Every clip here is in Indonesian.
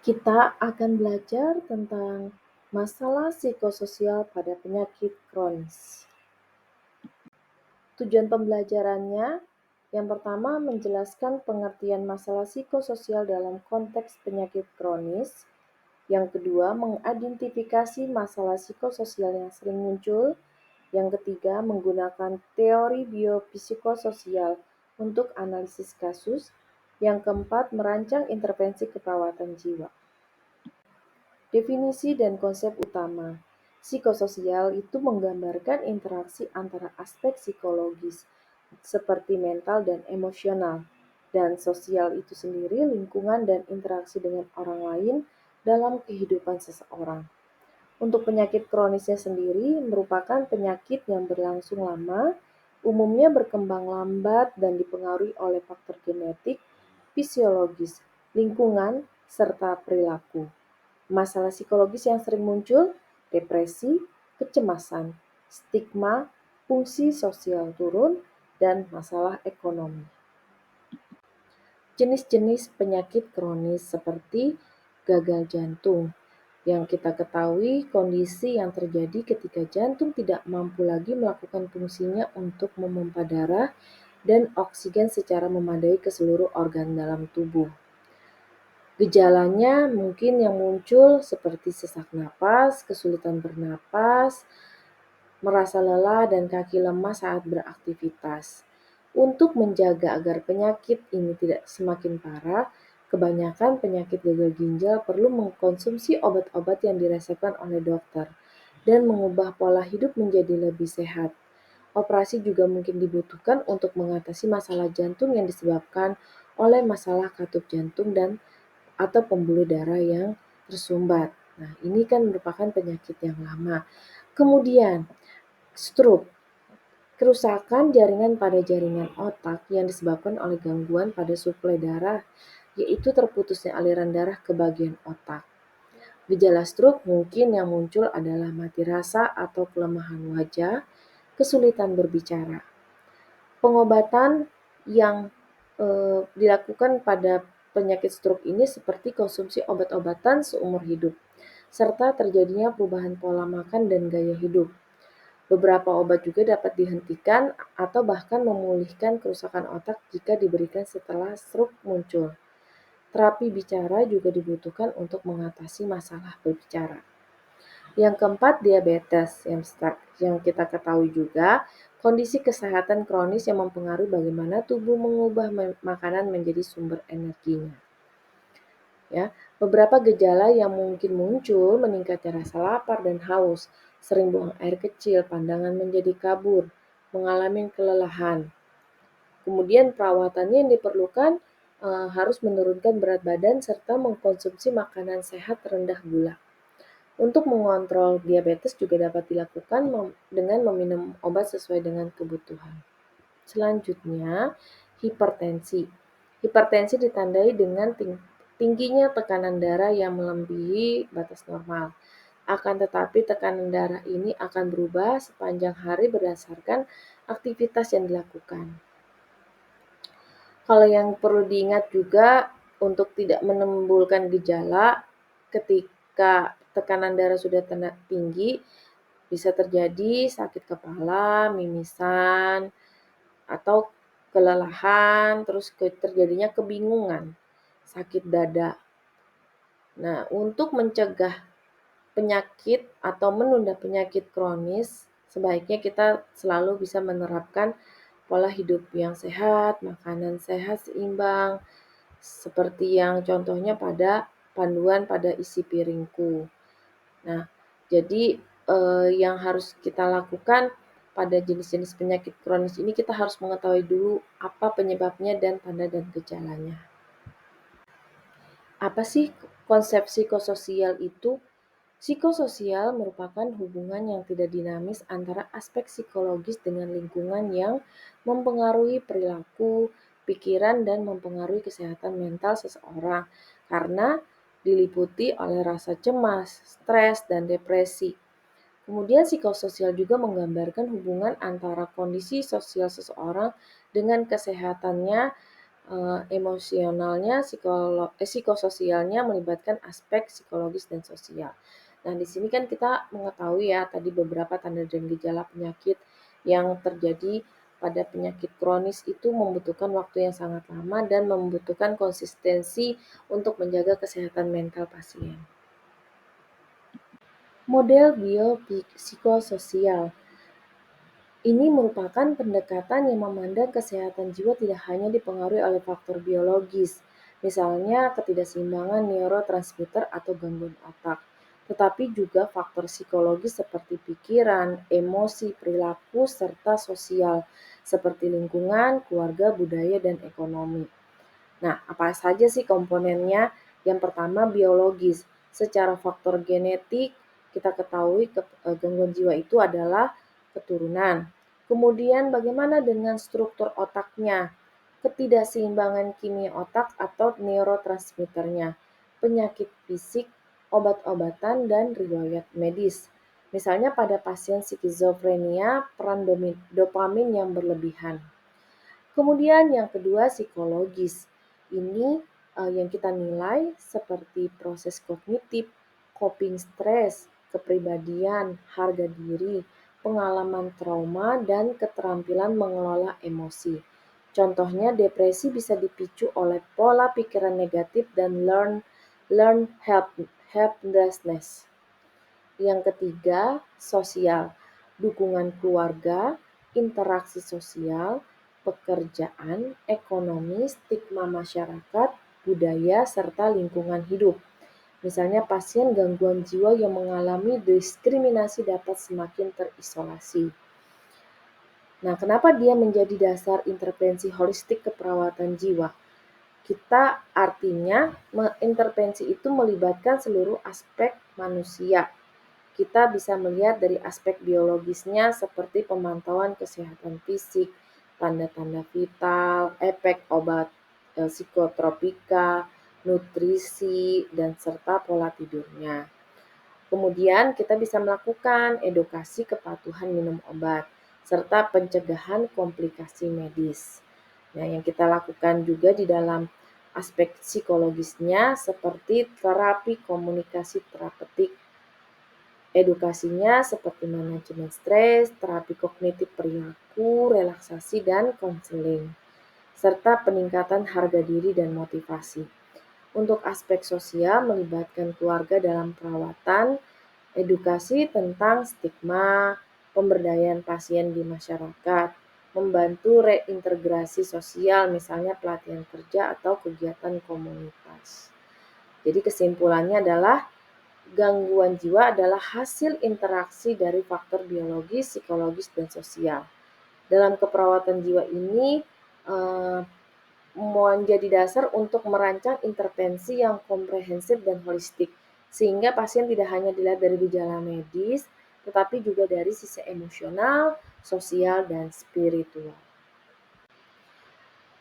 Kita akan belajar tentang masalah psikososial pada penyakit kronis. Tujuan pembelajarannya, yang pertama menjelaskan pengertian masalah psikososial dalam konteks penyakit kronis. Yang kedua, mengidentifikasi masalah psikososial yang sering muncul. Yang ketiga, menggunakan teori biopsikososial untuk analisis kasus. Yang keempat, merancang intervensi keperawatan jiwa. Definisi dan konsep utama. Psikososial itu menggambarkan interaksi antara aspek psikologis, seperti mental dan emosional, dan sosial itu sendiri lingkungan dan interaksi dengan orang lain dalam kehidupan seseorang. Untuk penyakit kronisnya sendiri merupakan penyakit yang berlangsung lama, umumnya berkembang lambat dan dipengaruhi oleh faktor genetik, fisiologis, lingkungan, serta perilaku. Masalah psikologis yang sering muncul, depresi, kecemasan, stigma, fungsi sosial turun, dan masalah ekonomi. Jenis-jenis penyakit kronis seperti gagal jantung. Yang kita ketahui kondisi yang terjadi ketika jantung tidak mampu lagi melakukan fungsinya untuk memompa darah dan oksigen secara memadai ke seluruh organ dalam tubuh. Gejalanya mungkin yang muncul seperti sesak napas, kesulitan bernapas, merasa lelah dan kaki lemah saat beraktivitas. Untuk menjaga agar penyakit ini tidak semakin parah, kebanyakan penyakit gagal ginjal perlu mengkonsumsi obat-obat yang diresepkan oleh dokter dan mengubah pola hidup menjadi lebih sehat. Operasi juga mungkin dibutuhkan untuk mengatasi masalah jantung yang disebabkan oleh masalah katup jantung dan atau pembuluh darah yang tersumbat. Nah, ini kan merupakan penyakit yang lama. Kemudian, stroke, kerusakan jaringan pada jaringan otak yang disebabkan oleh gangguan pada suplai darah, yaitu terputusnya aliran darah ke bagian otak. Gejala stroke mungkin yang muncul adalah mati rasa atau kelemahan wajah, kesulitan berbicara. Pengobatan yang dilakukan pada penyakit stroke ini seperti konsumsi obat-obatan seumur hidup, serta terjadinya perubahan pola makan dan gaya hidup. Beberapa obat juga dapat dihentikan atau bahkan memulihkan kerusakan otak jika diberikan setelah stroke muncul. Terapi bicara juga dibutuhkan untuk mengatasi masalah berbicara. Yang keempat, diabetes yang kita ketahui juga, kondisi kesehatan kronis yang mempengaruhi bagaimana tubuh mengubah makanan menjadi sumber energinya. Ya, beberapa gejala yang mungkin muncul meningkatnya rasa lapar dan haus, sering buang air kecil, pandangan menjadi kabur, mengalami kelelahan. Kemudian perawatannya yang diperlukan harus menurunkan berat badan serta mengkonsumsi makanan sehat rendah gula. Untuk mengontrol diabetes juga dapat dilakukan dengan meminum obat sesuai dengan kebutuhan. Selanjutnya, hipertensi. Hipertensi ditandai dengan tingginya tekanan darah yang melebihi batas normal. Akan tetapi tekanan darah ini akan berubah sepanjang hari berdasarkan aktivitas yang dilakukan. Kalau yang perlu diingat juga untuk tidak menimbulkan gejala ketika tekanan darah sudah tinggi, bisa terjadi sakit kepala, mimisan, atau kelelahan, terus terjadinya kebingungan, sakit dada. Nah, untuk mencegah penyakit atau menunda penyakit kronis, sebaiknya kita selalu bisa menerapkan pola hidup yang sehat, makanan sehat seimbang, seperti yang contohnya pada panduan pada isi piringku. Nah, jadi yang harus kita lakukan pada jenis-jenis penyakit kronis ini kita harus mengetahui dulu apa penyebabnya dan tanda dan gejalanya. Apa sih konsep psikososial itu? Psikososial merupakan hubungan yang tidak dinamis antara aspek psikologis dengan lingkungan yang mempengaruhi perilaku, pikiran, dan mempengaruhi kesehatan mental seseorang karena diliputi oleh rasa cemas, stres, dan depresi. Kemudian psikososial juga menggambarkan hubungan antara kondisi sosial seseorang dengan kesehatannya Emosionalnya, psikososialnya melibatkan aspek psikologis dan sosial. Nah, di sini kan kita mengetahui ya tadi beberapa tanda dan gejala penyakit yang terjadi pada penyakit kronis itu membutuhkan waktu yang sangat lama dan membutuhkan konsistensi untuk menjaga kesehatan mental pasien. Model biopsikososial ini merupakan pendekatan yang memandang kesehatan jiwa tidak hanya dipengaruhi oleh faktor biologis, misalnya ketidakseimbangan neurotransmitter atau gangguan otak, tetapi juga faktor psikologis seperti pikiran, emosi, perilaku, serta sosial, seperti lingkungan, keluarga, budaya, dan ekonomi. Nah, apa saja sih komponennya? Yang pertama biologis. Secara faktor genetik, kita ketahui gangguan jiwa itu adalah keturunan. Kemudian bagaimana dengan struktur otaknya? Ketidakseimbangan kimia otak atau neurotransmitternya, penyakit fisik, obat-obatan, dan riwayat medis. Misalnya pada pasien skizofrenia, peran dopamin yang berlebihan. Kemudian yang kedua psikologis. Ini yang kita nilai seperti proses kognitif, coping stres, kepribadian, harga diri, pengalaman trauma, dan keterampilan mengelola emosi. Contohnya depresi bisa dipicu oleh pola pikiran negatif dan learn helplessness. Yang ketiga, sosial, dukungan keluarga, interaksi sosial, pekerjaan, ekonomi, stigma masyarakat, budaya, serta lingkungan hidup. Misalnya pasien gangguan jiwa yang mengalami diskriminasi dapat semakin terisolasi. Nah, kenapa dia menjadi dasar intervensi holistik keperawatan jiwa? Kita artinya intervensi itu melibatkan seluruh aspek manusia. Kita bisa melihat dari aspek biologisnya seperti pemantauan kesehatan fisik, tanda-tanda vital, efek obat psikotropika, nutrisi, dan serta pola tidurnya. Kemudian kita bisa melakukan edukasi kepatuhan minum obat, serta pencegahan komplikasi medis. Nah, yang kita lakukan juga di dalam aspek psikologisnya seperti terapi komunikasi terapeutik. Edukasinya seperti manajemen stres, terapi kognitif perilaku, relaksasi, dan konseling, serta peningkatan harga diri dan motivasi. Untuk aspek sosial melibatkan keluarga dalam perawatan, edukasi tentang stigma, pemberdayaan pasien di masyarakat, membantu reintegrasi sosial misalnya pelatihan kerja atau kegiatan komunitas. Jadi kesimpulannya adalah gangguan jiwa adalah hasil interaksi dari faktor biologis, psikologis, dan sosial. Dalam keperawatan jiwa ini menjadi dasar untuk merancang intervensi yang komprehensif dan holistik, sehingga pasien tidak hanya dilihat dari gejala medis, tetapi juga dari sisi emosional, sosial, dan spiritual.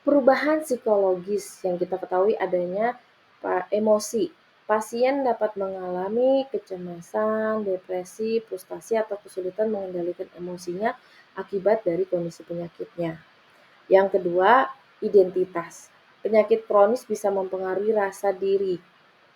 Perubahan psikologis yang kita ketahui adanya emosi. Pasien dapat mengalami kecemasan, depresi, frustasi, atau kesulitan mengendalikan emosinya akibat dari kondisi penyakitnya. Yang kedua, identitas. Penyakit kronis bisa mempengaruhi rasa diri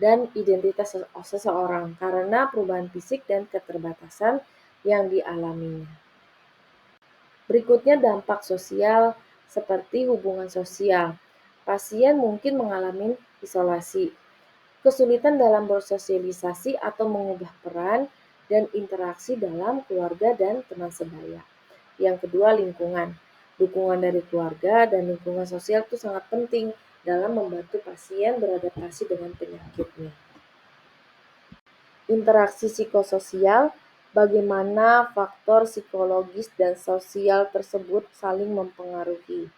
dan identitas seseorang karena perubahan fisik dan keterbatasan yang dialaminya. Berikutnya dampak sosial seperti hubungan sosial. Pasien mungkin mengalami isolasi, kesulitan dalam bersosialisasi atau mengubah peran dan interaksi dalam keluarga dan teman sebaya. Yang kedua, lingkungan. Dukungan dari keluarga dan lingkungan sosial itu sangat penting dalam membantu pasien beradaptasi dengan penyakitnya. Interaksi psikososial, bagaimana faktor psikologis dan sosial tersebut saling mempengaruhi,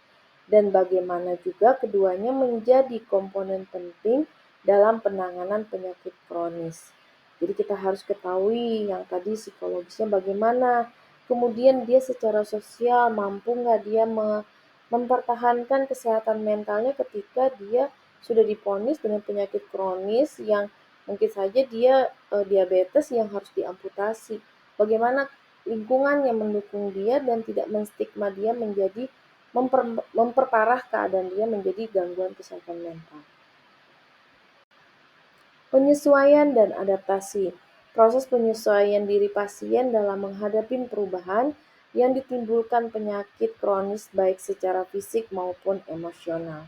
dan bagaimana juga keduanya menjadi komponen penting dalam penanganan penyakit kronis. Jadi kita harus ketahui yang tadi psikologisnya bagaimana, kemudian dia secara sosial mampu nggak dia mempertahankan kesehatan mentalnya ketika dia sudah divonis dengan penyakit kronis yang mungkin saja dia diabetes yang harus diamputasi. Bagaimana lingkungan yang mendukung dia dan tidak menstigma dia menjadi memperparah keadaan dia menjadi gangguan kesehatan mental. Penyesuaian dan adaptasi. Proses penyesuaian diri pasien dalam menghadapi perubahan yang ditimbulkan penyakit kronis baik secara fisik maupun emosional.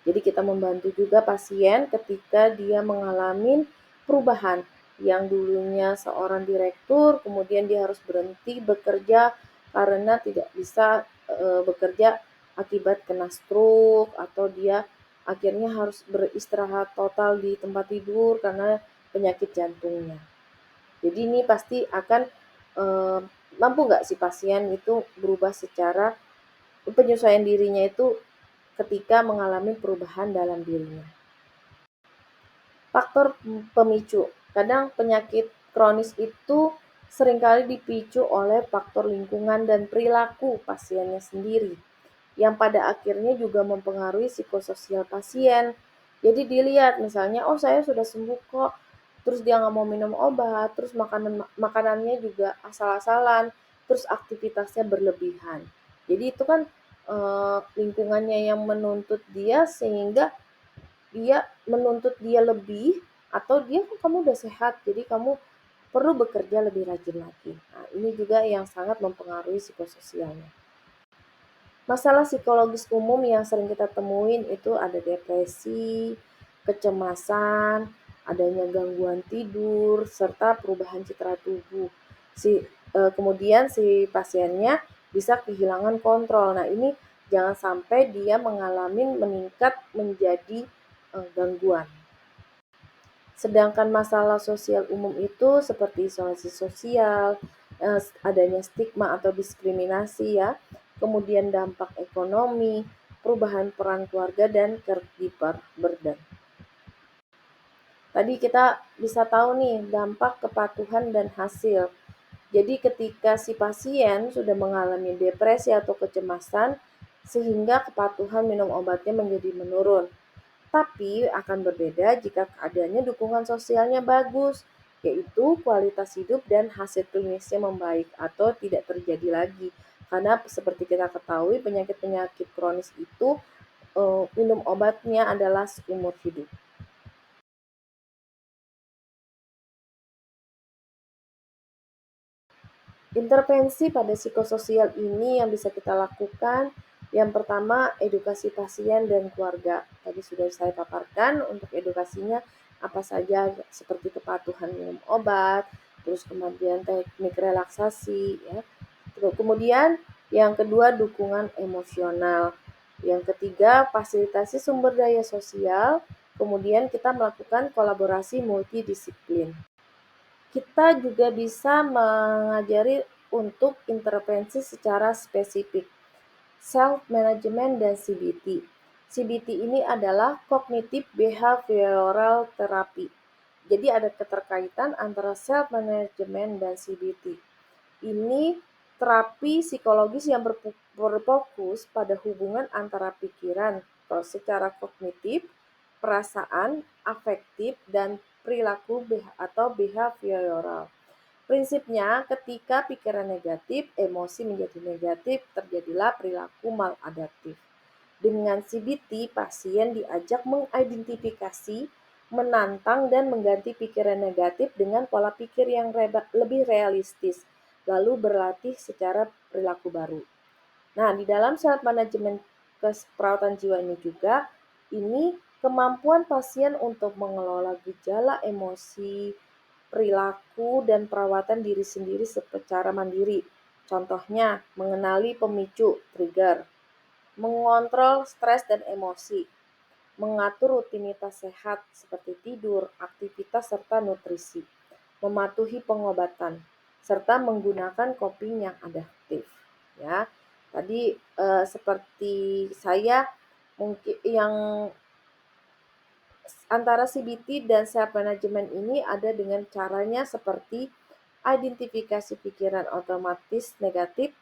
Jadi kita membantu juga pasien ketika dia mengalami perubahan yang dulunya seorang direktur, kemudian dia harus berhenti bekerja karena tidak bisa bekerja akibat kena stroke, atau dia akhirnya harus beristirahat total di tempat tidur karena penyakit jantungnya. Jadi ini pasti akan mampu nggak si pasien itu berubah secara penyesuaian dirinya itu ketika mengalami perubahan dalam dirinya. Faktor pemicu. Kadang penyakit kronis itu seringkali dipicu oleh faktor lingkungan dan perilaku pasiennya sendiri, yang pada akhirnya juga mempengaruhi psikososial pasien. Jadi dilihat misalnya, oh saya sudah sembuh kok, terus dia nggak mau minum obat, terus makanannya juga asal-asalan, terus aktivitasnya berlebihan. Jadi itu kan lingkungannya yang menuntut dia, sehingga dia menuntut dia lebih, atau dia kan kamu udah sehat, jadi kamu perlu bekerja lebih rajin lagi. Nah, ini juga yang sangat mempengaruhi psikososialnya. Masalah psikologis umum yang sering kita temuin itu ada depresi, kecemasan, adanya gangguan tidur, serta perubahan citra tubuh. Kemudian si pasiennya bisa kehilangan kontrol. Nah, ini jangan sampai dia mengalami meningkat menjadi gangguan. Sedangkan masalah sosial umum itu seperti isolasi sosial, adanya stigma atau diskriminasi ya, kemudian dampak ekonomi, perubahan peran keluarga dan caregiver burden. Tadi kita bisa tahu nih dampak kepatuhan dan hasil. Jadi ketika si pasien sudah mengalami depresi atau kecemasan, sehingga kepatuhan minum obatnya menjadi menurun. Tapi akan berbeda jika keadaannya dukungan sosialnya bagus, yaitu kualitas hidup dan hasil klinisnya membaik atau tidak terjadi lagi. Karena seperti kita ketahui penyakit-penyakit kronis itu minum obatnya adalah seumur hidup. Intervensi pada psikososial ini yang bisa kita lakukan, yang pertama edukasi pasien dan keluarga. Tadi sudah saya paparkan untuk edukasinya apa saja, seperti kepatuhan minum obat, terus kemudian teknik relaksasi ya. Kemudian yang kedua dukungan emosional. Yang ketiga fasilitasi sumber daya sosial, kemudian kita melakukan kolaborasi multidisiplin. Kita juga bisa mengajari untuk intervensi secara spesifik, self-management dan CBT. CBT ini adalah Cognitive Behavioral Therapy. Jadi ada keterkaitan antara self-management dan CBT. Ini terapi psikologis yang berfokus pada hubungan antara pikiran secara kognitif, perasaan, afektif, dan perilaku atau behavioral. Prinsipnya, ketika pikiran negatif, emosi menjadi negatif, terjadilah perilaku maladaptif. Dengan CBT, pasien diajak mengidentifikasi, menantang, dan mengganti pikiran negatif dengan pola pikir yang lebih realistis, lalu berlatih secara perilaku baru. Nah, di dalam self manajemen perawatan jiwa ini juga, ini kemampuan pasien untuk mengelola gejala emosi, perilaku, dan perawatan diri sendiri secara mandiri. Contohnya, mengenali pemicu, trigger, mengontrol stres dan emosi, mengatur rutinitas sehat seperti tidur, aktivitas, serta nutrisi, mematuhi pengobatan, serta menggunakan coping yang adaptif. Ya, tadi seperti saya mungkin yang antara CBT dan self management ini ada dengan caranya seperti identifikasi pikiran otomatis negatif,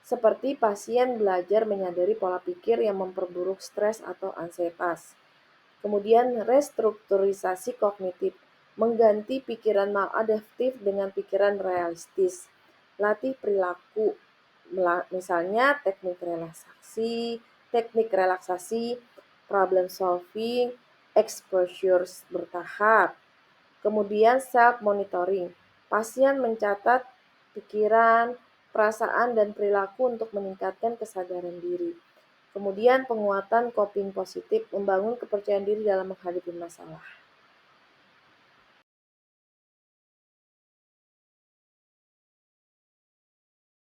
seperti pasien belajar menyadari pola pikir yang memperburuk stres atau ansietas. Kemudian restrukturisasi kognitif, mengganti pikiran maladaptif dengan pikiran realistis. Latih perilaku, misalnya teknik relaksasi, problem solving, exposure bertahap. Kemudian self monitoring. Pasien mencatat pikiran, perasaan, dan perilaku untuk meningkatkan kesadaran diri. Kemudian penguatan coping positif, membangun kepercayaan diri dalam menghadapi masalah.